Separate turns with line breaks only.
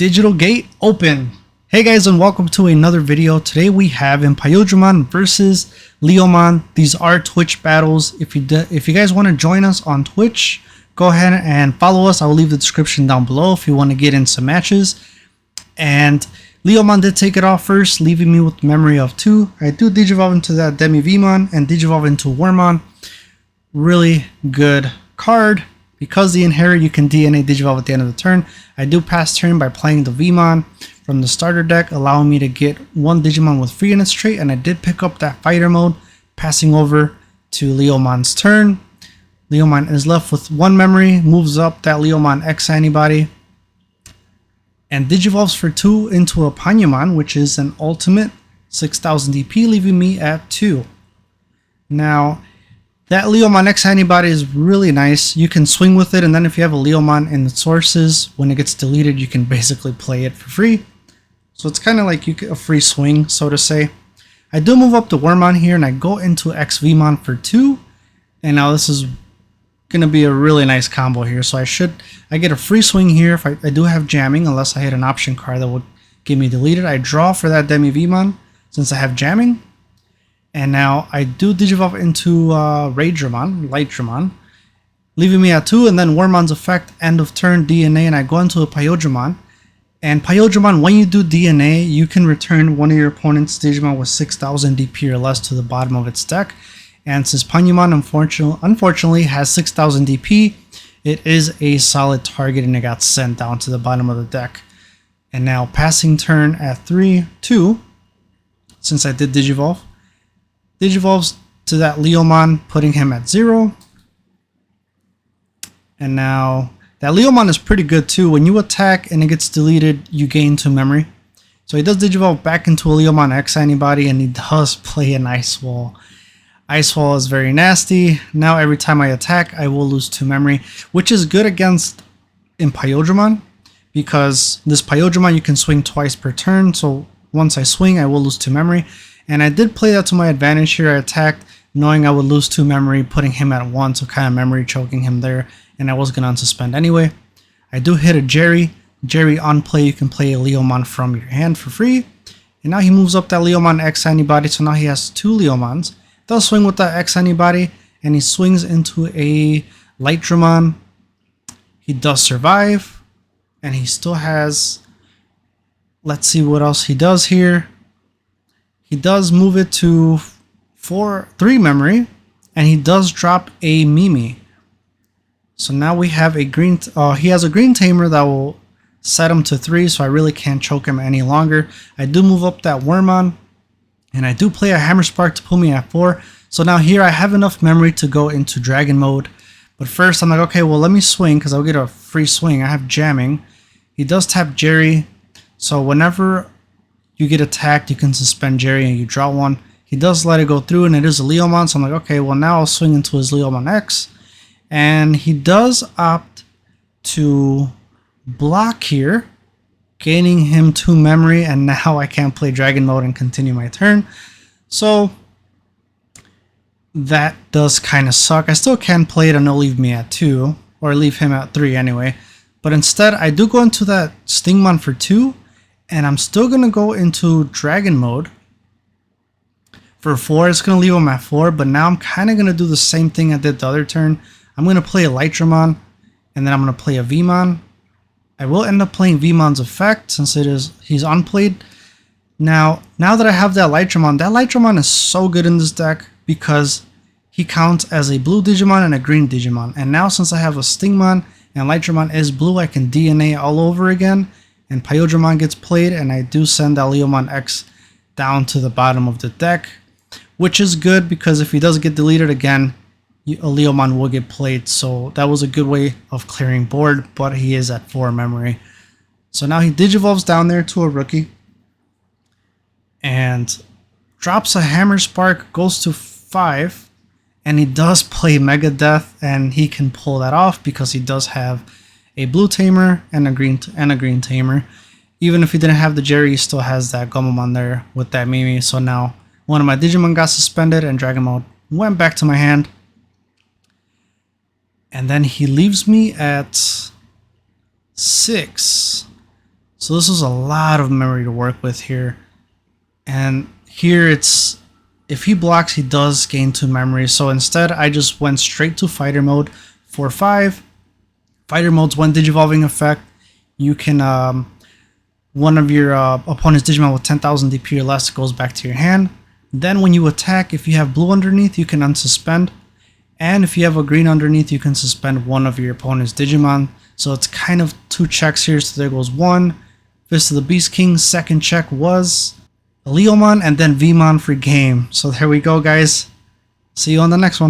Digital gate open. Hey guys, and welcome to another video. Today we have Imperialdramon versus Leomon. These are Twitch battles. If you guys want to join us on Twitch, go ahead and follow us. I will leave the description down below if you want to get in some matches. And Leomon did take it off first, leaving me with memory of 2. I do Digivolve into that Demivemon and Digivolve into Wormmon. Really good card. Because the inherit, you can DNA Digivolve at the end of the turn. I do pass turn by playing the Vemon from the starter deck, allowing me to get one Digimon with free in its trait, and I did pick up that fighter mode, passing over to Leomon's turn. Leomon is left with 1 memory, moves up that Leomon X antibody, and Digivolves for 2 into a Panyamon, which is an ultimate 6000 DP, leaving me at 2. Now, that Leomon X antibody is really nice. You can swing with it, and then if you have a Leomon in the sources, when it gets deleted, you can basically play it for free. So it's kind of like a free swing, so to say. I do move up the Wormmon here, and I go into X Vemon for 2. And now this is going to be a really nice combo here. So I get a free swing here if I do have jamming, unless I hit an option card that would get me deleted. I draw for that Demivemon since I have jamming. And now I do Digivolve into Lightramon, leaving me at 2, and then Wormmon's effect, end of turn, DNA, and I go into a Imperialdramon. And Imperialdramon, when you do DNA, you can return one of your opponent's Digimon with 6000 DP or less to the bottom of its deck. And since Panyamon unfortunately has 6000 DP, it is a solid target and it got sent down to the bottom of the deck. And now passing turn at 3-2, since I did Digivolve. Digivolves to that Leomon, putting him at 0. And now that Leomon is pretty good too. When you attack and it gets deleted, you gain 2 memory. So he does Digivolve back into a Leomon X antibody, and he does play an Ice Wall. Ice Wall is very nasty. Now every time I attack, I will lose 2 memory, which is good against Imperialdramon, because this Imperialdramon you can swing twice per turn. So once I swing, I will lose 2 memory. And I did play that to my advantage here. I attacked knowing I would lose 2 memory, putting him at 1, so kind of memory choking him there, and I was going to unsuspend anyway. I do hit a Jerry. Jerry on play, you can play a Leomon from your hand for free. And now he moves up that Leomon X antibody, so now he has 2 Leomons. Does swing with that X antibody, and he swings into a Lightramon. He does survive, and he still has... Let's see what else he does here. He does move it to 3 memory, and he does drop a Mimi. So now we have a green. He has a green tamer that will set him to 3, so I really can't choke him any longer. I do move up that Wormmon, and I do play a Hammer Spark to pull me at 4. So now here I have enough memory to go into Dragon Mode. But first I'm like, okay, well let me swing because I'll get a free swing. I have jamming. He does tap Jerry, so whenever you get attacked, you can suspend Jerry and you draw 1. He does let it go through, and it is a Leomon, so I'm like, okay, well now I'll swing into his Leomon X. And he does opt to block here, gaining him 2 memory, and now I can't play Dragon Mode and continue my turn. So that does kind of suck. I still can play it and it'll leave me at 2, or leave him at 3 anyway. But instead, I do go into that Stingmon for 2. And I'm still going to go into Dragon Mode for 4. It's going to leave him at 4. But now I'm kind of going to do the same thing I did the other turn. I'm going to play a Lightramon. And then I'm going to play a Vemon. I will end up playing Vemon's effect since he's unplayed. Now that I have that Lightramon is so good in this deck because he counts as a blue Digimon and a green Digimon. And now since I have a Stingmon and Lightramon is blue, I can DNA all over again. And Imperialdramon gets played, and I do send that Leomon X down to the bottom of the deck, which is good because if he does get deleted again, a Leomon will get played. So that was a good way of clearing board, but he is at 4 memory. So now he Digivolves down there to a rookie and drops a Hammer Spark, goes to 5, and he does play Mega Death, and he can pull that off because he does have a blue tamer and a green tamer. Even if he didn't have the Jerry, he still has that Gomamon there with that Mimi. So now one of my Digimon got suspended and Dragon Mode went back to my hand. And then he leaves me at 6. So So this was a lot of memory to work with here. And here it's, if he blocks, he does gain 2 memory. So instead, I just went straight to fighter mode for 5. Fighter mode's one digivolving effect. You can, one of your opponent's Digimon with 10,000 DP or less goes back to your hand. Then when you attack, if you have blue underneath, you can unsuspend. And if you have a green underneath, you can suspend one of your opponent's Digimon. So it's kind of 2 checks here. So there goes 1. Fist of the Beast King. Second check was Leomon, and then Vmon for game. So there we go, guys. See you on the next one.